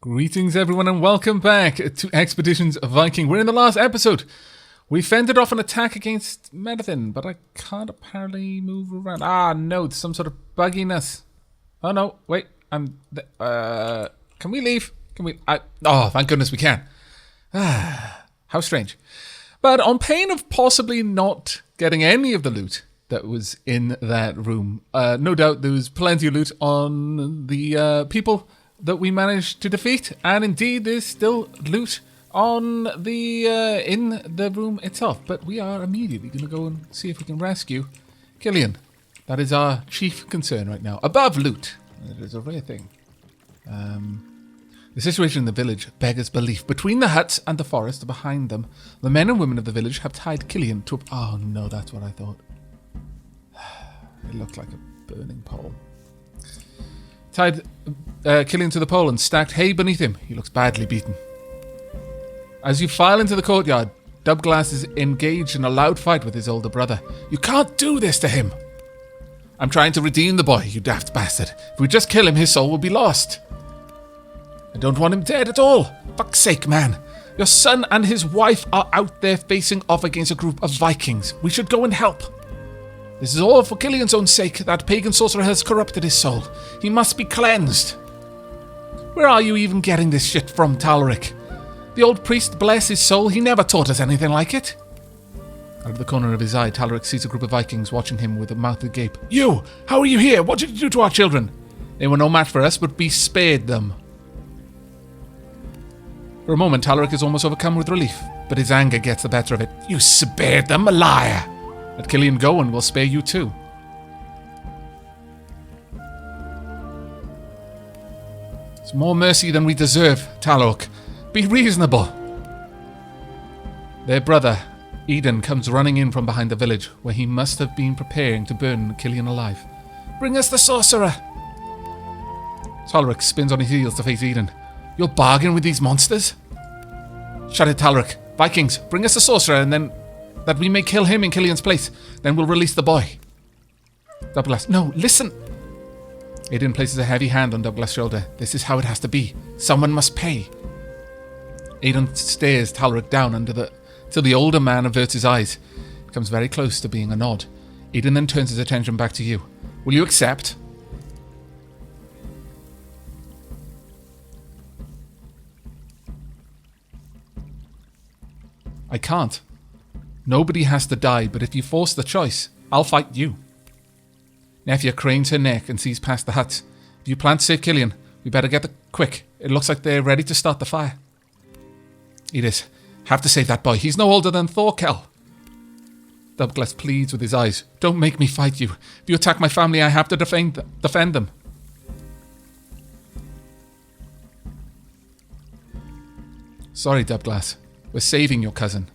Greetings everyone and welcome back to Expeditions Viking. We're in the last episode. We fended off an attack against Medithin, but I can't apparently move around. Ah, no, it's some sort of bugginess. Oh no, wait, can we leave? Can we? Oh, thank goodness we can. How strange. But on pain of possibly not getting any of the loot that was in that room, no doubt there was plenty of loot on the people that we managed to defeat, and indeed there's still loot on the in the room itself. But we are immediately going to go and see if we can rescue Cillian. That is our chief concern right now. Above loot, it is a rare thing. The situation in the village beggars belief. Between the huts and the forest behind them, the men and women of the village have tied Cillian to a... Oh no, that's what I thought. It looked like a burning pole. Tied Cillian to the pole and stacked hay beneath him. He looks badly beaten. As you file into the courtyard, Dubglass is engaged in a loud fight with his older brother. You can't do this to him. I'm trying to redeem the boy, you daft bastard. If we just kill him, his soul will be lost. I don't want him dead at all. Fuck's sake, man. Your son and his wife are out there facing off against a group of Vikings. We should go and help. This is all for Cillian's own sake. That pagan sorcerer has corrupted his soul. He must be cleansed. Where are you even getting this shit from, Talric? The old priest, bless his soul, he never taught us anything like it. Out of the corner of his eye, Talric sees a group of Vikings watching him with a mouth agape. You! How are you here? What did you do to our children? They were no match for us, but we spared them. For a moment, Talric is almost overcome with relief, but his anger gets the better of it. You spared them, a liar! Let Cillian go and we'll spare you too. It's more mercy than we deserve, Talok. Be reasonable. Their brother, Eden, comes running in from behind the village, where he must have been preparing to burn Cillian alive. Bring us the sorcerer! Talric spins on his heels to face Eden. You'll bargain with these monsters? Shut it, Talric. Vikings, bring us the sorcerer and then... that we may kill him in Cillian's place. Then we'll release the boy. Dubglass, no, listen. Aiden places a heavy hand on Dubglass' shoulder. This is how it has to be. Someone must pay. Aiden stares Talric down till the older man averts his eyes. It comes very close to being a nod. Aiden then turns his attention back to you. Will you accept? I can't. Nobody has to die, but if you force the choice, I'll fight you. Nefia cranes her neck and sees past the huts. If you plan to save Cillian, we better get there quick. It looks like they're ready to start the fire. Edith, have to save that boy. He's no older than Thorkel. Dubglass pleads with his eyes. Don't make me fight you. If you attack my family, I have to defend them. Sorry, Dubglass. We're saving your cousin.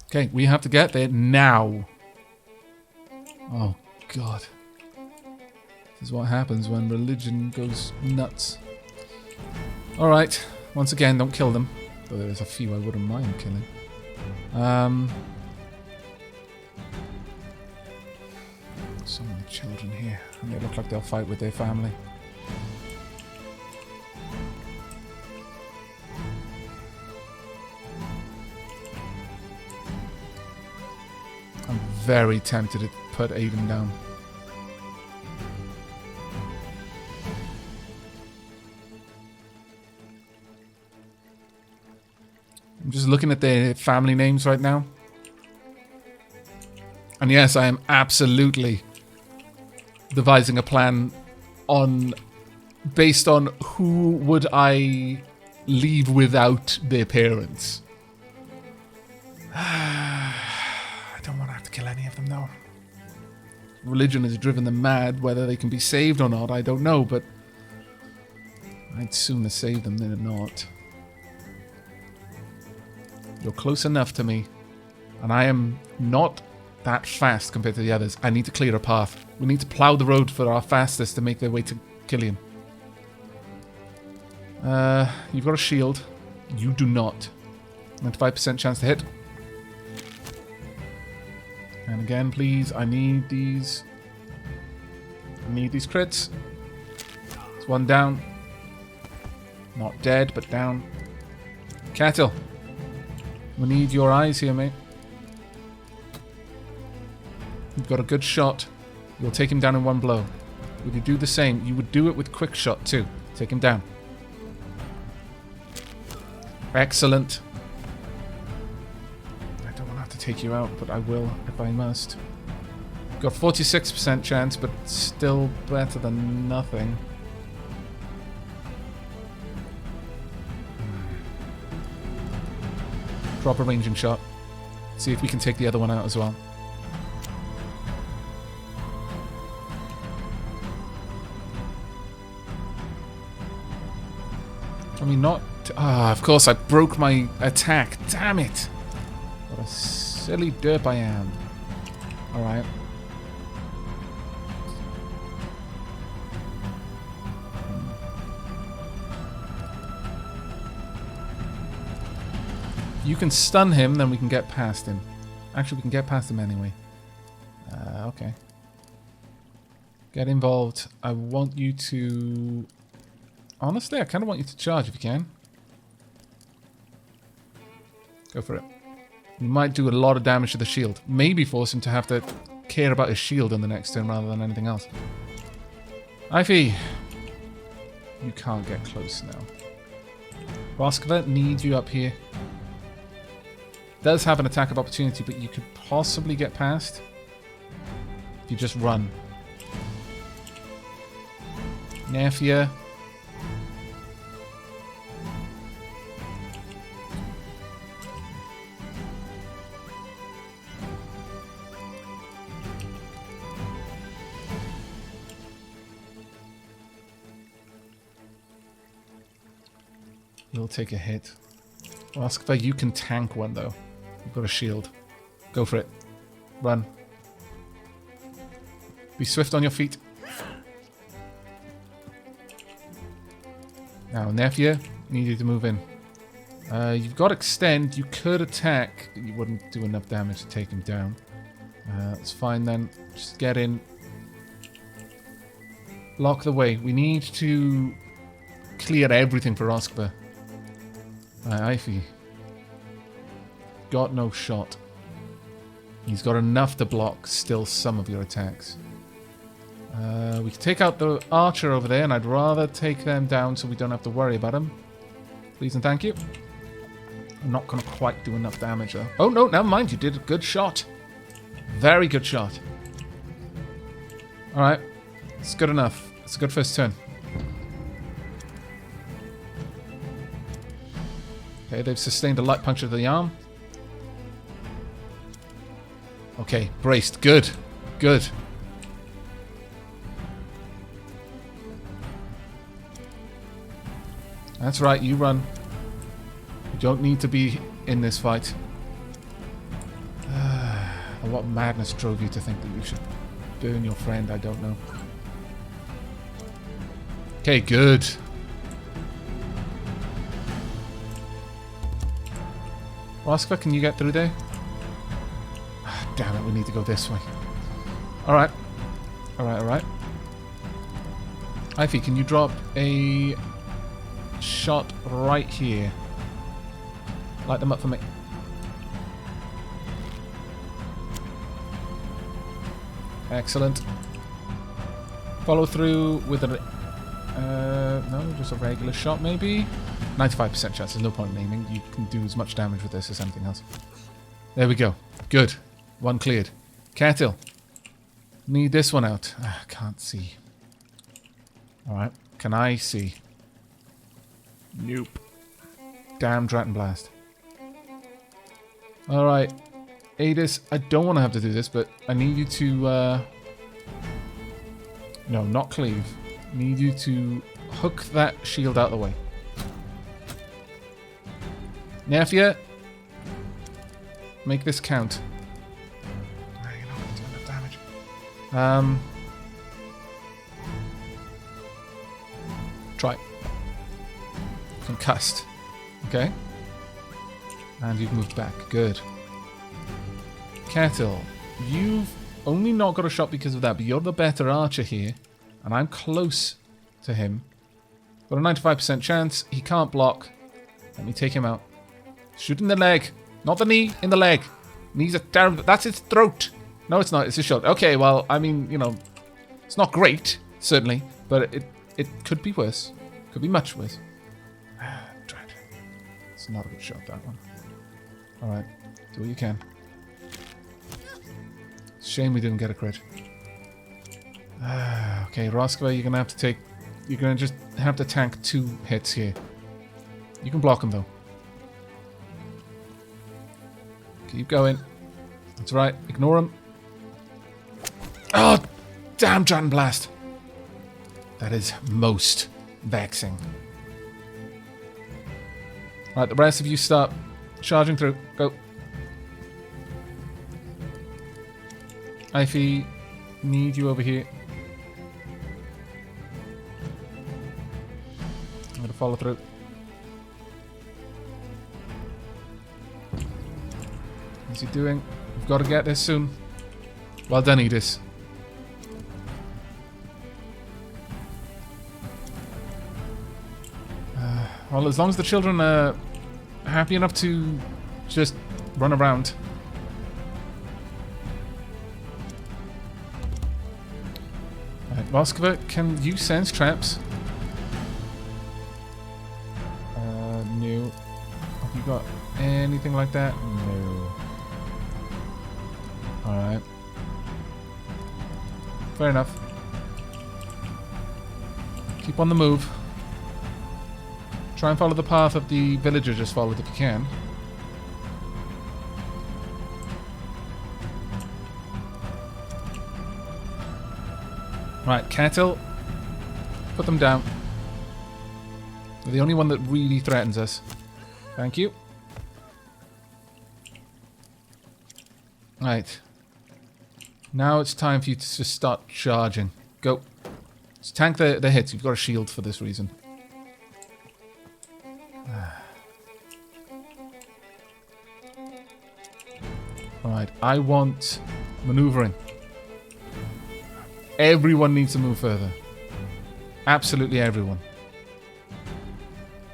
Okay, we have to get there now. Oh, God. This is what happens when religion goes nuts. Alright, once again, don't kill them. Though there's a few I wouldn't mind killing. So many children here. And they look like they'll fight with their family. I'm very tempted to put Aiden down. I'm just looking at their family names right now. And yes, I am absolutely devising a plan based on who would I leave without their parents. I don't want to have to kill any of them, though. Religion has driven them mad. Whether they can be saved or not, I don't know, but I'd sooner save them than not. You're close enough to me, and I am not that fast compared to the others. I need to clear a path. We need to plow the road for our fastest to make their way to Cillian. You've got a shield. You do not. 95% chance to hit. And again, please, I need these crits. It's One down. Not dead, but down. Kettle. We need your eyes here, mate. You've got a good shot. You'll take him down in one blow. Would you do the same? You would do it with quick shot too. Take him down. Excellent. I don't want to have to take you out, but I will if I must. Got 46% chance, but still better than nothing. Drop a ranging shot. See if we can take the other one out as well. I mean, not... Ah, of course, I broke my attack. Damn it. What a silly derp I am. Alright. You can stun him, then we can get past him. Actually, we can get past him anyway. Okay. Get involved. I want you to... Honestly, I kind of want you to charge if you can. Go for it. You might do a lot of damage to the shield. Maybe force him to have to care about his shield in the next turn rather than anything else. Ivy. You can't get close now. Roskva needs you up here. Does have an attack of opportunity, but you could possibly get past if you just run. Nafia. You'll take a hit. Roskva, you can tank one though. You've got a shield. Go for it. Run. Be swift on your feet. Now, Nefia, need you to move in. You've got extend. You could attack, but you wouldn't do enough damage to take him down. That's fine then. Just get in. Block the way. We need to clear everything for Roskva. Ivy. Got no shot. He's got enough to block still some of your attacks. We can take out the archer over there, and I'd rather take them down so we don't have to worry about him. Please and thank you. I'm not going to quite do enough damage though. Oh no, never mind. You did a good shot. Very good shot. Alright. It's good enough. It's a good first turn. Okay, they've sustained a light puncture to the arm. Okay, braced. Good. Good. That's right, you run. You don't need to be in this fight. What madness drove you to think that you should burn your friend? I don't know. Okay, good. Roskva, can you get through there? Damn it, we need to go this way. Alright. Alright, alright. Ivy, can you drop a shot right here? Light them up for me. Excellent. Follow through with a... no, just a regular shot maybe? 95% chance, there's no point in aiming. You can do as much damage with this as anything else. There we go. Good. One cleared. Kettle. Need this one out. Can't see. Alright. Can I see? Nope. Damn Dragon Blast. Alright. Adis, I don't want to have to do this, but I need you to... No, not cleave. Need you to hook that shield out of the way. Nafia, make this count. No, you're not going to do enough damage. Try. Concussed. Okay. And you've moved back. Good. Kettle, you've only not got a shot because of that, but you're the better archer here. And I'm close to him. Got a 95% chance. He can't block. Let me take him out. Shoot in the leg. Not the knee, in the leg. Knee's a terrible... That's his throat. No, it's not. It's his shoulder. Okay, well, I mean, you know, it's not great, certainly, but it could be worse. Could be much worse. Dread. It's not a good shot, that one. Alright, do what you can. Shame we didn't get a crit. Okay, Roskva, you're gonna have to take... You're gonna just have to tank 2 hits here. You can block him, though. Keep going. That's right. Ignore him. Oh, damn Dragon Blast. That is most vexing. Right, the rest of you start charging through. Go. Ify, need you over here. I'm going to follow through. What's he doing? We've got to get this soon. Well done, Edis. Well, as long as the children are happy enough to just run around. Right, Voskova, can you sense traps? No. Have you got anything like that? No. Alright. Fair enough. Keep on the move. Try and follow the path of the villager just followed if you can. Right, cattle. Put them down. They're the only one that really threatens us. Thank you. Right. Now it's time for you to just start charging. Go. Just tank the hits. You've got a shield for this reason. Alright, I want maneuvering. Everyone needs to move further. Absolutely everyone.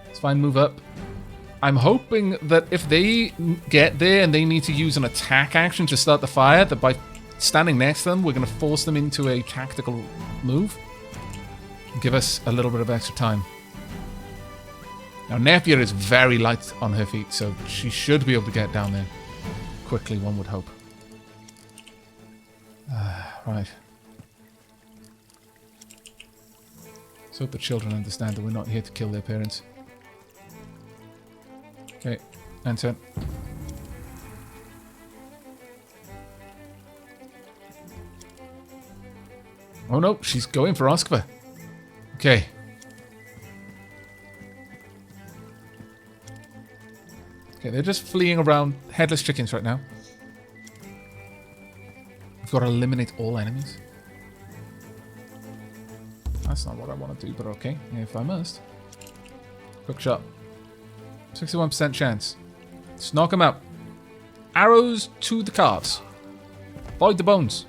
It's fine, move up. I'm hoping that if they get there and they need to use an attack action to start the fire, that by standing next to them, we're going to force them into a tactical move. Give us a little bit of extra time. Now, Napier is very light on her feet, so she should be able to get down there quickly, one would hope. Right. Let's hope the children understand that we're not here to kill their parents. Okay, enter. Oh no, she's going for Oskva. Okay. Okay, they're just fleeing around headless chickens right now. We've got to eliminate all enemies. That's not what I want to do, but okay, if I must. Quick shot. 61% chance. Just knock him out. Arrows to the calves. Void the bones.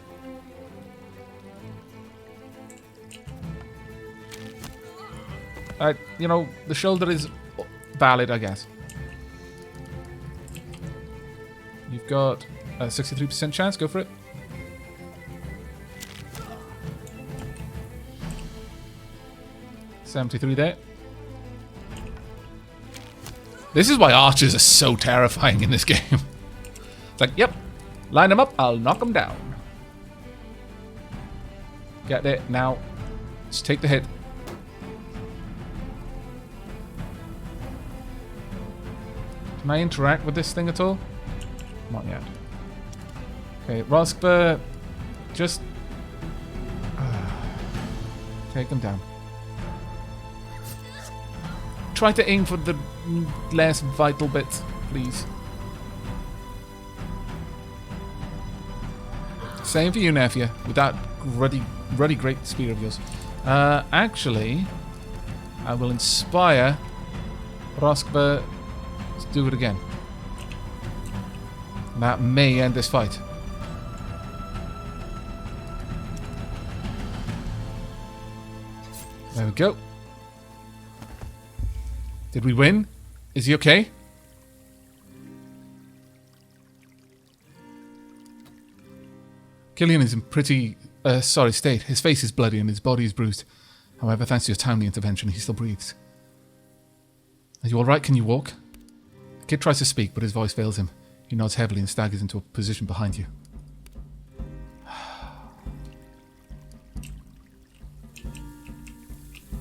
You know, the shoulder is valid, I guess. You've got a 63% chance. Go for it. $73 there. This is why archers are so terrifying in this game. It's like, yep, line them up, I'll knock them down. Get there, now. Just take the hit. Can I interact with this thing at all? Not yet. Okay, Roskva, just take them down. Try to aim for the less vital bits, please. Same for you, Nefia, with that ruddy great speed of yours. Actually, I will inspire Roskva to do it again. That may end this fight. There we go. Did we win? Is he okay? Cillian is in pretty sorry state. His face is bloody and his body is bruised. However, thanks to your timely intervention, he still breathes. Are you alright? Can you walk? The kid tries to speak, but his voice fails him. He nods heavily and staggers into a position behind you.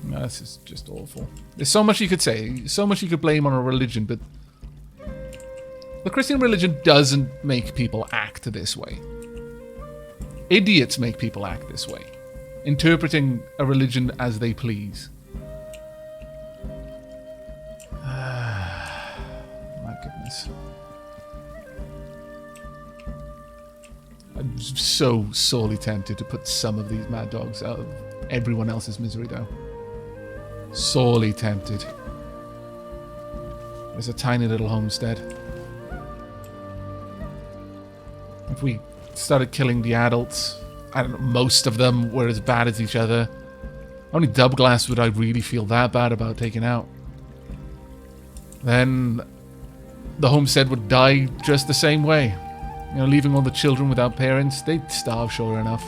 No, this is just awful. There's so much you could say, so much you could blame on a religion, but the Christian religion doesn't make people act this way. Idiots make people act this way, interpreting a religion as they please. My goodness. I'm so sorely tempted to put some of these mad dogs out of everyone else's misery, though. Sorely tempted. There's a tiny little homestead. If we started killing the adults, I don't know, most of them were as bad as each other. Only Dubglass would I really feel that bad about taking out. Then the homestead would die just the same way. You know, leaving all the children without parents, they'd starve sure enough.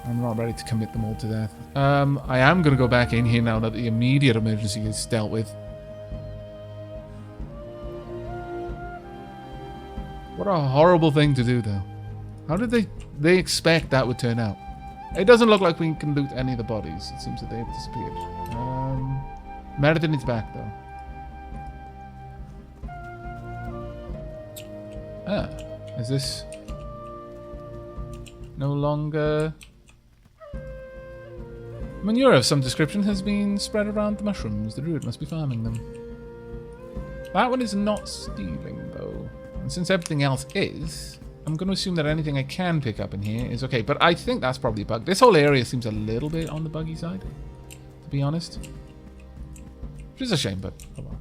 I'm not ready to commit them all to death. I am going to go back in here now that the immediate emergency is dealt with. What a horrible thing to do, though. How did they expect that would turn out? It doesn't look like we can loot any of the bodies. It seems that they've disappeared. Meredith is back, though. Ah, is this no longer... Manure of some description has been spread around the mushrooms. The druid must be farming them. That one is not stealing, though. And since everything else is, I'm going to assume that anything I can pick up in here is okay. But I think that's probably a bug. This whole area seems a little bit on the buggy side, to be honest. Which is a shame, but oh well.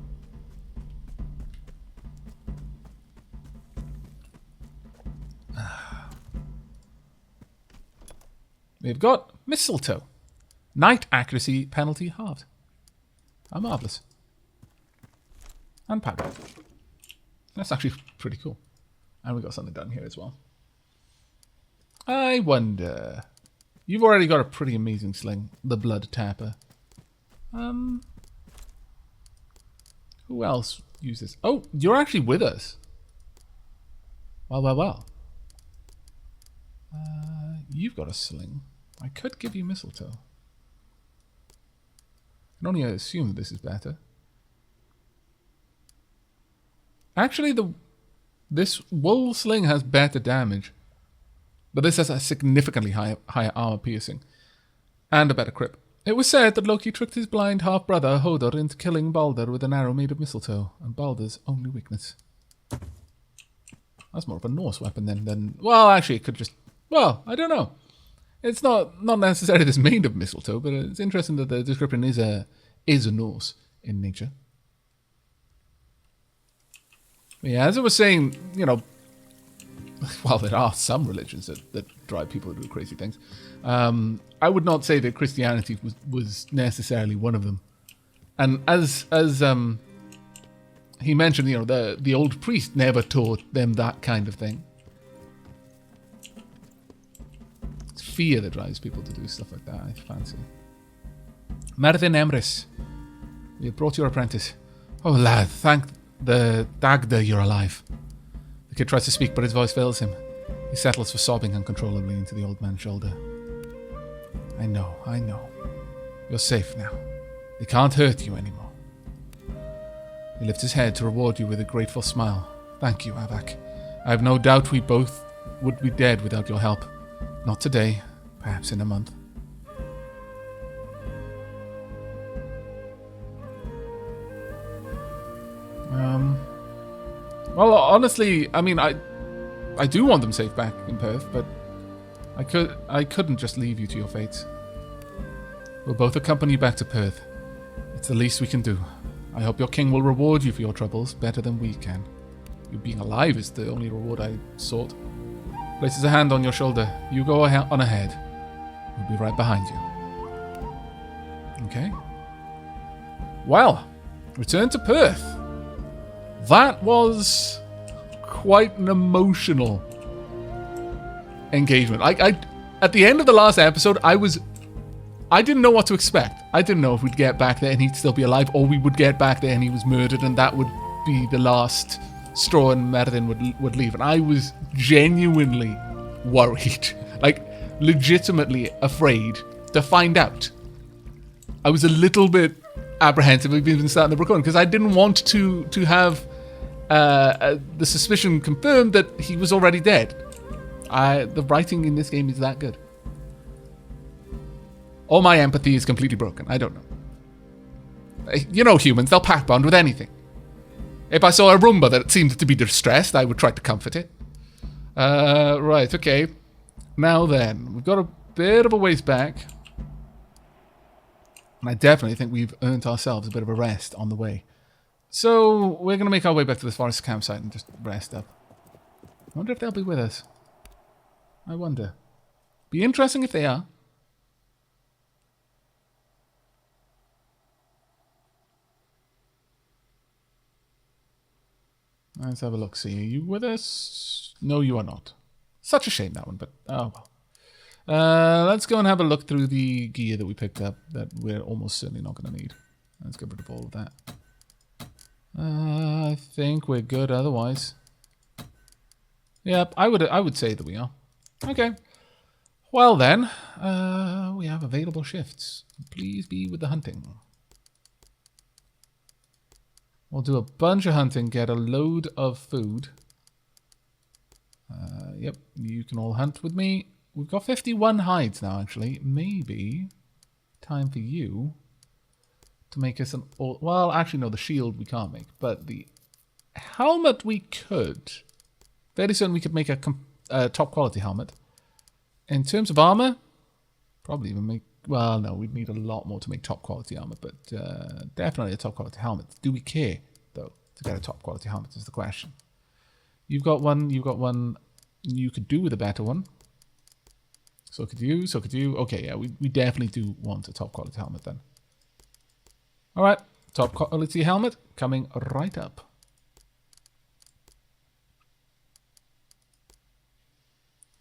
We've got mistletoe. Night accuracy penalty halved. How marvellous. And powder. That's actually pretty cool. And we got something done here as well. I wonder... You've already got a pretty amazing sling. The Blood Tapper. Who else uses... Oh, you're actually with us. Well. You've got a sling. I could give you mistletoe. I can only assume that this is better. Actually, this wool sling has better damage. But this has a significantly higher armor piercing. And a better grip. It was said that Loki tricked his blind half-brother Hodor into killing Balder with an arrow made of mistletoe. And Balder's only weakness. That's more of a Norse weapon than... Well, actually, it could just... Well, I don't know. It's not necessarily this made of mistletoe, but it's interesting that the description is a Norse in nature. But yeah, as I was saying, you know, while there are some religions that drive people to do crazy things, I would not say that Christianity was necessarily one of them. And as he mentioned, you know, the old priest never taught them that kind of thing. It's fear that drives people to do stuff like that, I fancy. Merthin Emrys, we have brought your apprentice. Oh lad, thank the Dagda you're alive. The kid tries to speak, but his voice fails him. He settles for sobbing uncontrollably into the old man's shoulder. I know. You're safe now. They can't hurt you anymore. He lifts his head to reward you with a grateful smile. Thank you, Aavak. I have no doubt we both would be dead without your help. Not today, perhaps in a month. Well, honestly, I mean, I do want them safe back in Perth, but I couldn't just leave you to your fates. We'll both accompany you back to Perth. It's the least we can do. I hope your king will reward you for your troubles better than we can. You being alive is the only reward I sought. Places a hand on your shoulder. You go on ahead. We'll be right behind you. Okay? Well, return to Perth. That was quite an emotional engagement. At the end of the last episode, I didn't know what to expect. I didn't know if we'd get back there and he'd still be alive, or we would get back there and he was murdered and that would be the last straw and Merlin would leave. And I was genuinely worried, like legitimately afraid to find out. I was a little bit apprehensive of even starting the recording because I didn't want to have the suspicion confirmed that he was already dead. The writing in this game is that good. All my empathy is completely broken. I don't know. You know humans, they'll pack bond with anything. If I saw a Roomba that seemed to be distressed, I would try to comfort it. Right, okay. Now then, we've got a bit of a ways back. And I definitely think we've earned ourselves a bit of a rest on the way. So, we're going to make our way back to this forest campsite and just rest up. I wonder if they'll be with us. I wonder. Be interesting if they are. Let's have a look. See, are you with us? No, you are not. Such a shame, that one, but oh well. Let's go and have a look through the gear that we picked up that we're almost certainly not going to need. Let's get rid of all of that. I think we're good otherwise. Yep, I would say that we are. Okay. Well then, we have available shifts. Please be with the hunting. We'll do a bunch of hunting, get a load of food. Yep, you can all hunt with me. We've got 51 hides now, actually. Maybe time for you to make us an... Well, actually, no, the shield we can't make. But the helmet we could. Very soon we could make a top quality helmet. In terms of armor, probably even make... Well, no, we'd need a lot more to make top quality armor, but definitely a top quality helmet. Do we care, though, to get a top quality helmet is the question. You've got one, you could do with a better one. So could you, so could you. Okay, yeah, we definitely do want a top quality helmet then. Alright, top quality helmet coming right up.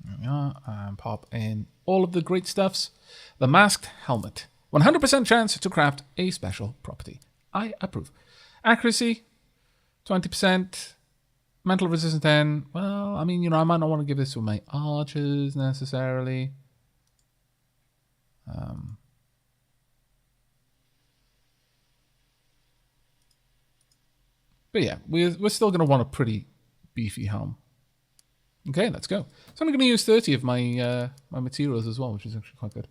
There we are, and pop in all of the great stuffs. The masked helmet. 100% chance to craft a special property. I approve. Accuracy, 20%. Mental resistance 10. Well, I mean, you know, I might not want to give this to my archers necessarily. But yeah, we're still going to want a pretty beefy helm. Okay, let's go. So I'm going to use 30 of my my materials as well, which is actually quite good.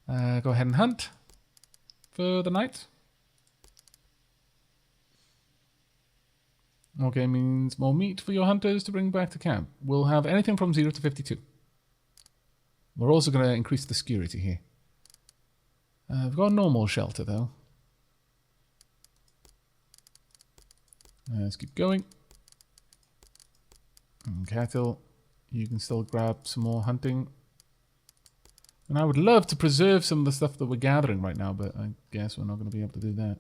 Go ahead and hunt for the night. Okay, means more meat for your hunters to bring back to camp. We'll have anything from 0 to 52. We're also going to increase the security here. We've got a normal shelter, though. Let's keep going. And cattle, you can still grab some more hunting. And I would love to preserve some of the stuff that we're gathering right now, but I guess we're not going to be able to do that.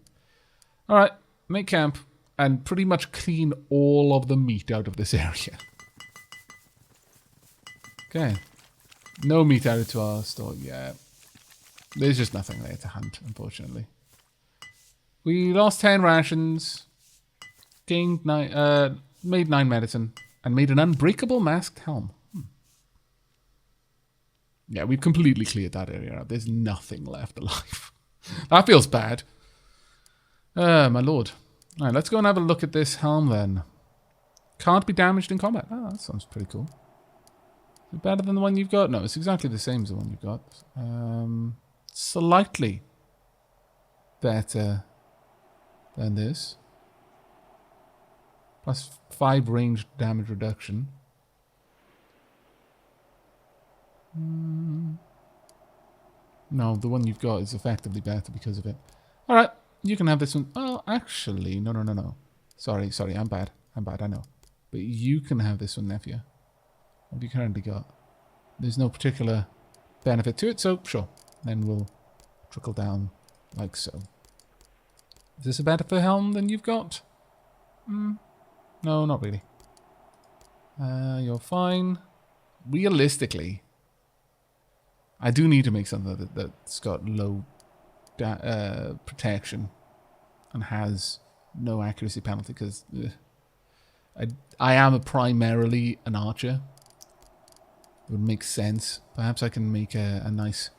Alright, make camp and pretty much clean all of the meat out of this area. Okay. No meat added to our store yet. There's just nothing there to hunt, unfortunately. We lost 10 rations, gained 9, made 9 medicine, and made an unbreakable masked helm. Yeah, we've completely cleared that area out. There's nothing left alive. That feels bad. My lord. Alright, let's go and have a look at this helm then. Can't be damaged in combat. Oh, that sounds pretty cool. Is it better than the one you've got? No, it's exactly the same as the one you've got. Slightly better than this. Plus 5 range damage reduction. No, the one you've got is effectively better because of it. Alright, you can have this one. Oh, actually, no. Sorry, I'm bad, I know. But you can have this one, nephew. What have you currently got? There's no particular benefit to it, so sure. Then we'll trickle down like so. Is this a better helm than you've got? No, not really. You're fine. Realistically, I do need to make something that's got low protection and has no accuracy penalty, because I am primarily an archer. It would make sense. Perhaps I can make a nice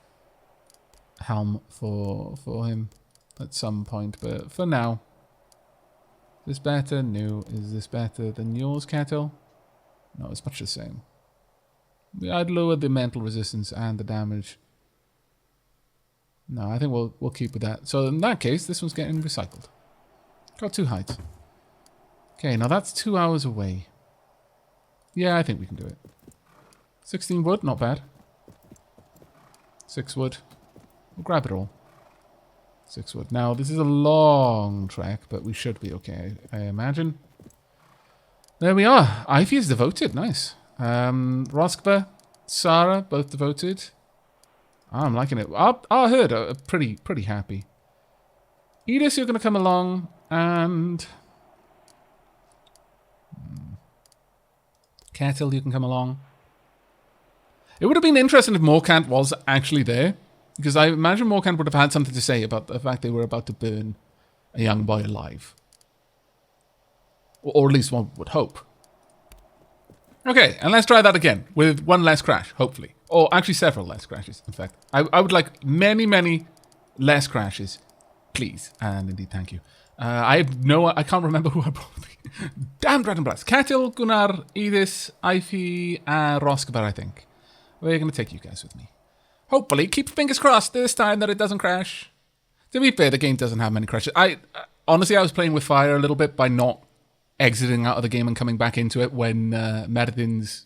helm for him at some point, but for now, is this better? No. Is this better than yours, Kettle? No, it's much the same. I'd lower the mental resistance and the damage. No, I think we'll keep with that. So in that case, this one's getting recycled. Got 2 heights. Okay, now that's 2 hours away. Yeah, I think we can do it. 16 wood, not bad. 6 wood. We'll grab it all. 6 wood. Now, this is a long trek, but we should be okay, I imagine. There we are. Ivy is devoted. Nice. Roskva, Sarah, both devoted. I'm liking it. Our herd are pretty happy. Edith, you're going to come along, and Kettle, you can come along. It would have been interesting if Morkant was actually there, because I imagine Morkant would have had something to say about the fact they were about to burn a young boy alive. Or at least one would hope. Okay, and let's try that again, with one less crash, hopefully. Or actually several less crashes, in fact. I would like many less crashes, please. And indeed, thank you. I can't remember who I brought. Damn Dragon Blast. Kettle, Gunnar, Edith, Ivy, and Roskvar, I think. We're going to take you guys with me. Hopefully, keep fingers crossed this time that it doesn't crash. To be fair, the game doesn't have many crashes. Honestly, I was playing with fire a little bit by not exiting out of the game and coming back into it when Merdin's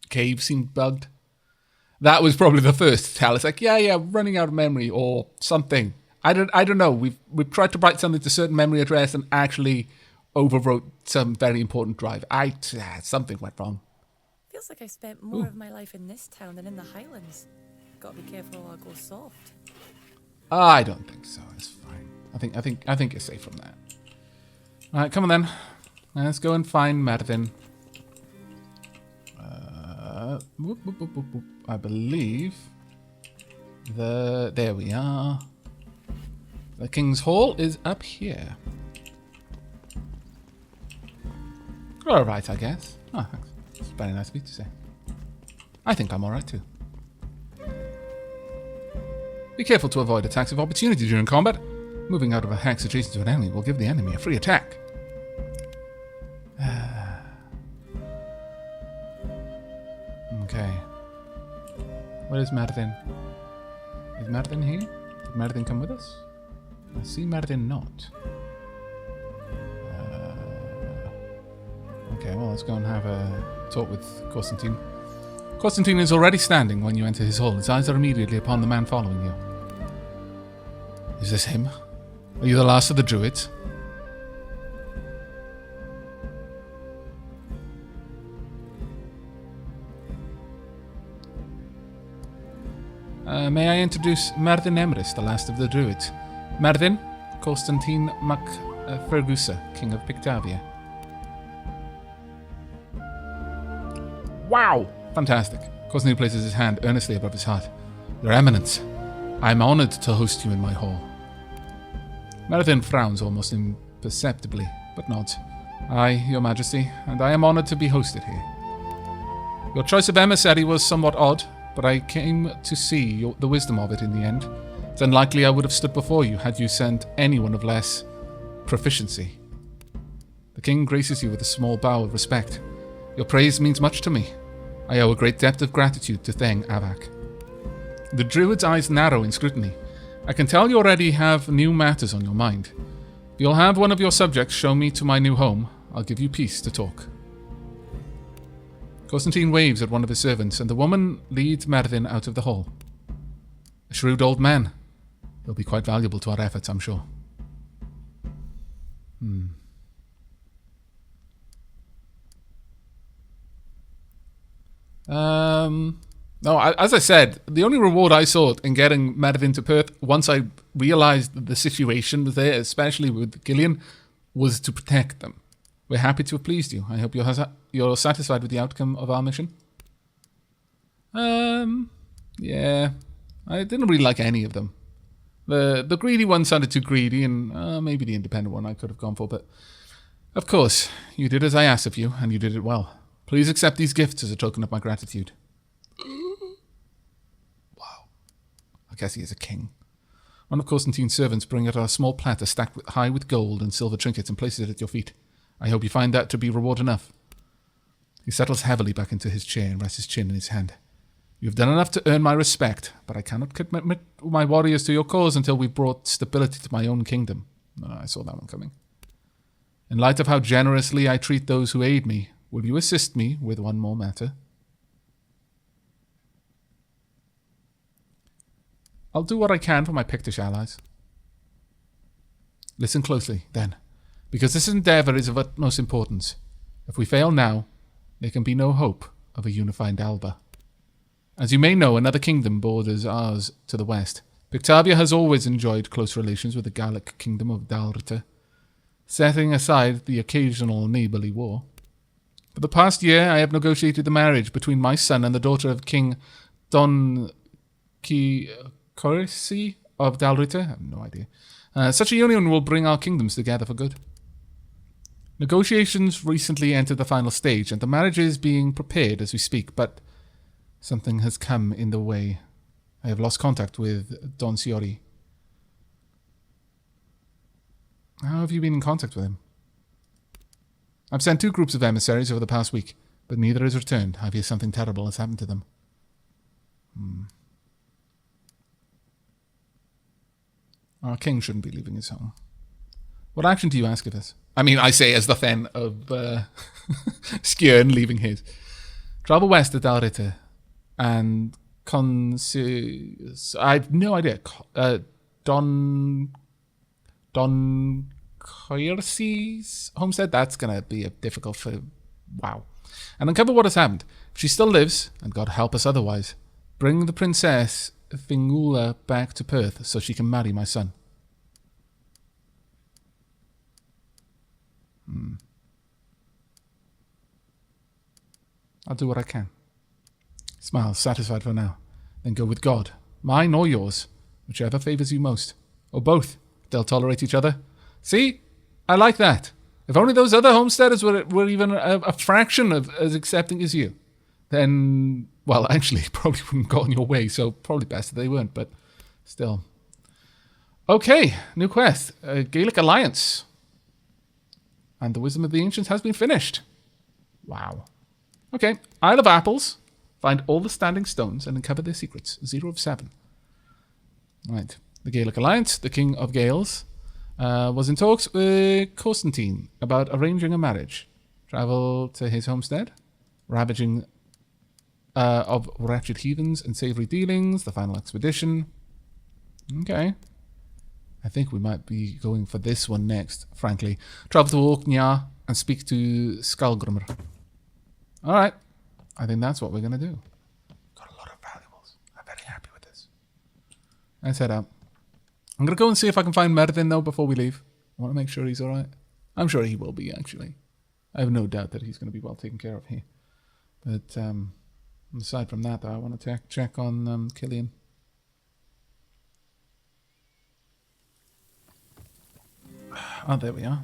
cave seemed bugged. That was probably the first tell. It's like, yeah, running out of memory or something. I don't know. We've tried to write something to a certain memory address and actually overwrote some very important drive. Something went wrong. Feels like I spent more of my life in this town than in the Highlands. Gotta be careful or I'll go soft. I don't think so. It's fine. I think you're safe from that. All right, come on then. Let's go and find Merdin. I believe there we are. The King's Hall is up here. All right, I guess. Oh, thanks. It's very nice of you to say. I think I'm all right too. Be careful to avoid attacks of opportunity during combat. Moving out of a hex adjacent to an enemy will give the enemy a free attack. Okay. Where is Merdin? Is Merdin here? Did Merdin come with us? I see Merdin not. Okay, well, let's go and have a talk with Constantine. Constantine is already standing when you enter his hall. His eyes are immediately upon the man following you. Is this him? Are you the last of the druids? May I introduce Merdin Emrys, the last of the druids. Merdin, Constantine Mac Fergusa, King of Pictavia. Wow! Fantastic. Constantine places his hand earnestly above his heart. Your Eminence, I am honoured to host you in my hall. Merdin frowns almost imperceptibly, but nods. Aye, Your Majesty, and I am honoured to be hosted here. Your choice of emissary was somewhat odd, but I came to see the wisdom of it in the end. It's unlikely I would have stood before you had you sent anyone of less proficiency. The king graces you with a small bow of respect. Your praise means much to me. I owe a great debt of gratitude to Thane Aavak. The druid's eyes narrow in scrutiny. I can tell you already have new matters on your mind. If you'll have one of your subjects show me to my new home, I'll give you peace to talk. Constantine waves at one of his servants, and the woman leads Merdin out of the hall. A shrewd old man. He'll be quite valuable to our efforts, I'm sure. No, as I said, the only reward I sought in getting Mervyn to Perth, once I realised that the situation was there, especially with Cillian, was to protect them. We're happy to have pleased you. I hope you're satisfied with the outcome of our mission. Yeah. I didn't really like any of them. The greedy one sounded too greedy, and maybe the independent one I could have gone for, but of course, you did as I asked of you, and you did it well. Please accept these gifts as a token of my gratitude. Wow. I guess he is a king. One of Constantine's servants bring out a small platter stacked high with gold and silver trinkets and places it at your feet. I hope you find that to be reward enough. He settles heavily back into his chair and rests his chin in his hand. You have done enough to earn my respect, but I cannot commit my warriors to your cause until we've brought stability to my own kingdom. Oh, I saw that one coming. In light of how generously I treat those who aid me, will you assist me with one more matter? I'll do what I can for my Pictish allies. Listen closely, then, because this endeavour is of utmost importance. If we fail now, there can be no hope of a unified Alba. As you may know, another kingdom borders ours to the west. Pictavia has always enjoyed close relations with the Gallic kingdom of Dalrita, setting aside the occasional neighbourly war. For the past year, I have negotiated the marriage between my son and the daughter of King Don Corsi of Dalrita. I have no idea. Such a union will bring our kingdoms together for good. Negotiations recently entered the final stage, and the marriage is being prepared as we speak, but something has come in the way. I have lost contact with Don Ciori. How have you been in contact with him? I've sent 2 groups of emissaries over the past week, but neither has returned. I fear something terrible has happened to them. Our king shouldn't be leaving his home. What action do you ask of us? I mean, I say as the Fen of Skjern leaving his. Travel west to Dalrita and I have no idea. Don Coirce's homestead? That's going to be difficult for... Wow. And uncover what has happened. If she still lives, and God help us otherwise, bring the Princess Fingula back to Perth so she can marry my son. I'll do what I can. Smile, satisfied for now. Then go with God. Mine or yours. Whichever favours you most. Or both. They'll tolerate each other. See? I like that. If only those other homesteaders were even a fraction of as accepting as you. Then, well, actually, probably wouldn't go on your way, so probably best that they weren't, but still. Okay, new quest. Gaelic Alliance. And the Wisdom of the Ancients has been finished. Wow. Okay, Isle of Apples. Find all the standing stones and uncover their secrets. 0 of 7. Right. The Gaelic Alliance, the King of Gales, was in talks with Constantine about arranging a marriage. Travel to his homestead. Ravaging of wretched heathens and savoury dealings. The final expedition. Okay. I think we might be going for this one next, frankly. Travel to Orkney and speak to Skalgrumr. Alright. I think that's what we're going to do. Got a lot of valuables. I'm very happy with this. Let's head out. I'm going to go and see if I can find Mervyn, though, before we leave. I want to make sure he's alright. I'm sure he will be, actually. I have no doubt that he's going to be well taken care of here. But aside from that, though, I want to check on Cillian. Oh, there we are.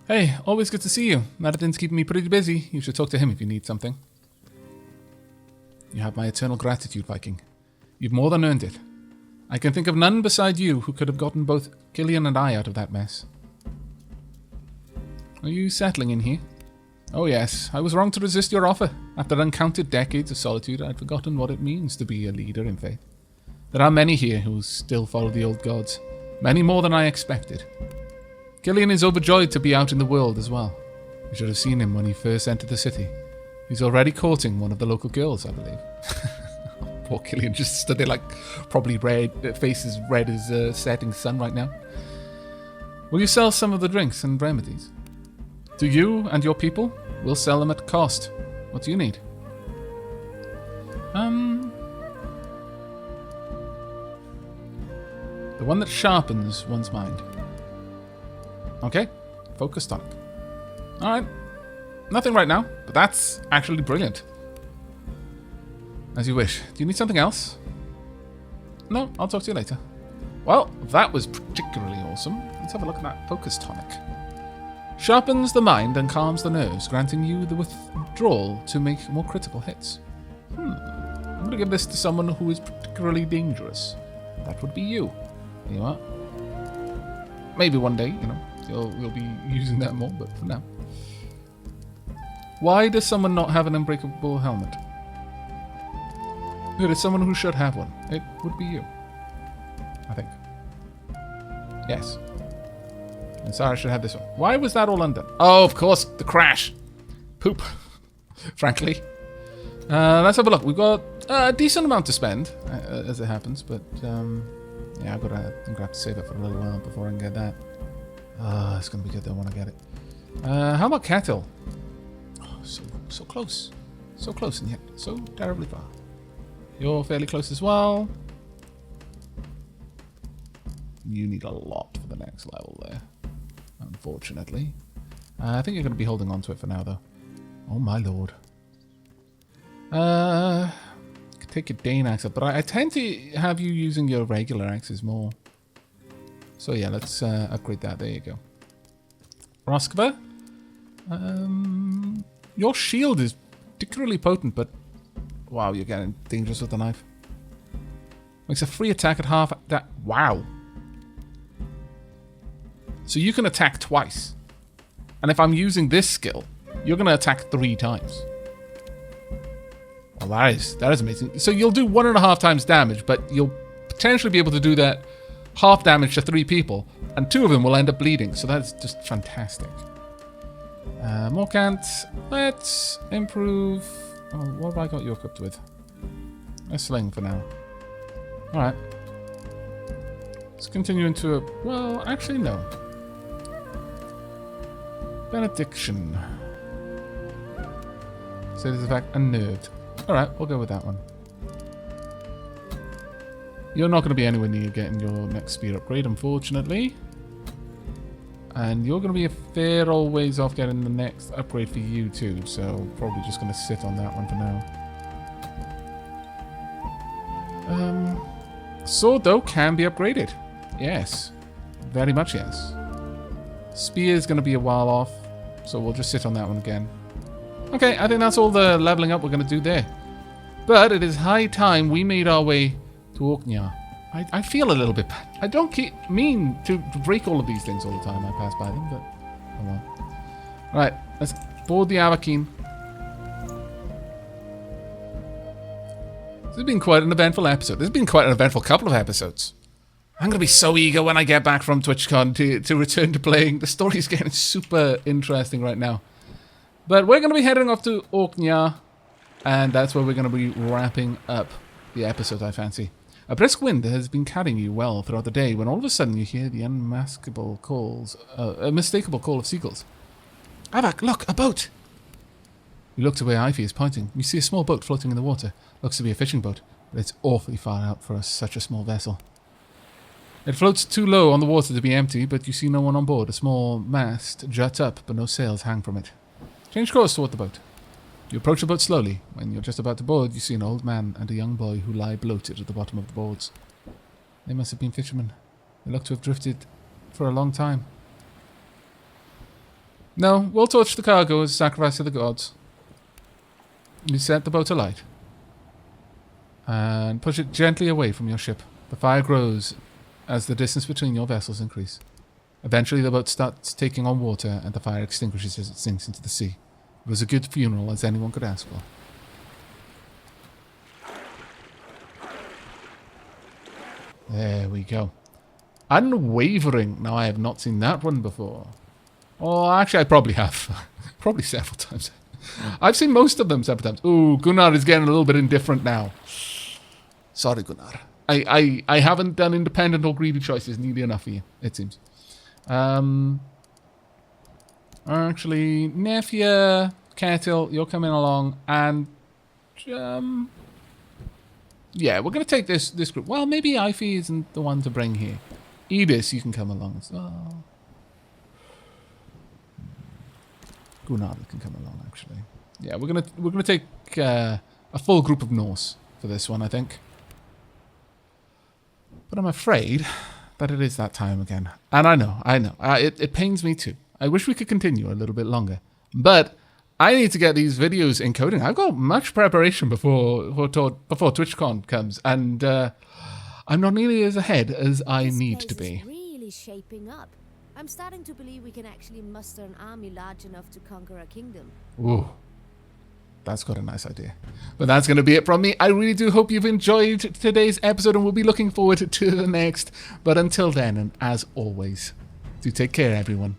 Hey, always good to see you. Mervyn's keeping me pretty busy. You should talk to him if you need something. You have my eternal gratitude, Viking. You've more than earned it. I can think of none beside you who could have gotten both Cillian and I out of that mess. Are you settling in here? Oh yes, I was wrong to resist your offer. After uncounted decades of solitude, I'd forgotten what it means to be a leader in faith. There are many here who still follow the old gods. Many more than I expected. Cillian is overjoyed to be out in the world as well. You should have seen him when he first entered the city. He's already courting one of the local girls, I believe. Poor Cillian just stood there like probably red, face as red as setting sun right now. Will you sell some of the drinks and remedies? Do you and your people We'll sell them at cost. What do you need? The one that sharpens one's mind. Okay. Focus tonic. Alright. Nothing right now, but that's actually brilliant. As you wish. Do you need something else? No, I'll talk to you later. Well, that was particularly awesome. Let's have a look at that focus tonic. Sharpens the mind and calms the nerves, granting you the withdrawal to make more critical hits. I'm going to give this to someone who is particularly dangerous. That would be you. There you are. Maybe one day, you'll be using that more, but for now. Why does someone not have an unbreakable helmet? It is someone who should have one. It would be you. I think. Yes. And Sarah should have this one. Why was that all undone? Oh, of course, the crash. Poop. Frankly. Let's have a look. We've got a decent amount to spend, as it happens, but yeah, I'm gonna have to save it for a little while before I can get that. It's gonna be good though when I get it. How about cattle? Oh, so close. So close and yet so terribly far. You're fairly close as well. You need a lot for the next level there, unfortunately. I think you're going to be holding on to it for now, though. Oh, my lord. Could take your Dane axe up, but I tend to have you using your regular axes more. So, yeah, let's upgrade that. There you go. Roskva. Your shield is particularly potent, but wow, you're getting dangerous with the knife. Makes a free attack at half that. Wow. So you can attack twice. And if I'm using this skill, you're going to attack 3 times. Well, that is amazing. So you'll do 1.5 times damage, but you'll potentially be able to do that half damage to 3 people, and 2 of them will end up bleeding. So that's just fantastic. More cant. Let's improve. Oh, what have I got you equipped with? A sling for now. Alright. Let's continue into a... Well, actually, no. Benediction. So this is in fact unnerved. Alright, we'll go with that one. You're not going to be anywhere near getting your next speed upgrade, unfortunately. And you're going to be a fair old ways off getting the next upgrade for you too, so probably just going to sit on that one for now. Sword, though, can be upgraded. Yes. Very much yes. Spear is going to be a while off, so we'll just sit on that one again. Okay, I think that's all the leveling up we're going to do there. But it is high time we made our way to Orkney. I feel a little bit bad. I don't mean to break all of these things all the time I pass by them, but oh well. Right, let's board the Aavak. This has been quite an eventful episode. This has been quite an eventful couple of episodes. I'm going to be so eager when I get back from TwitchCon to return to playing. The story's getting super interesting right now. But we're going to be heading off to Orkney, and that's where we're going to be wrapping up the episode, I fancy. A brisk wind has been carrying you well throughout the day when all of a sudden you hear the unmistakable call of seagulls. Aavak, look, a boat! You look to where Ivy is pointing. You see a small boat floating in the water. Looks to be a fishing boat, but it's awfully far out for such a small vessel. It floats too low on the water to be empty, but you see no one on board. A small mast juts up, but no sails hang from it. Change course toward the boat. You approach the boat slowly. When you're just about to board, you see an old man and a young boy who lie bloated at the bottom of the boards. They must have been fishermen. They look to have drifted for a long time. No, we'll torch the cargo as a sacrifice to the gods. You set the boat alight and push it gently away from your ship. The fire grows as the distance between your vessels increase. Eventually the boat starts taking on water and the fire extinguishes as it sinks into the sea. It was a good funeral as anyone could ask for. There we go. Unwavering. Now I have not seen that one before. Oh, actually I probably have. Probably several times. I've seen most of them several times. Ooh, Gunnar is getting a little bit indifferent now. Sorry, Gunnar. I haven't done independent or greedy choices nearly enough for you, it seems. Actually, Nefia Ketil, you're coming along, and yeah, we're gonna take this group. Well, maybe Ify isn't the one to bring here. Edis, you can come along as well. Gunnar can come along, actually. Yeah, we're gonna take a full group of Norse for this one, I think. But I'm afraid that it is that time again. And I know. It pains me too. I wish we could continue a little bit longer. But I need to get these videos encoding. I've got much preparation before TwitchCon comes. And I'm not nearly as ahead as I need to be. This place is really shaping up. I'm starting to believe we can actually muster an army large enough to conquer a kingdom. Ooh. That's got a nice idea. But that's going to be it from me. I really do hope you've enjoyed today's episode and we'll be looking forward to the next. But until then, and as always, do take care, everyone.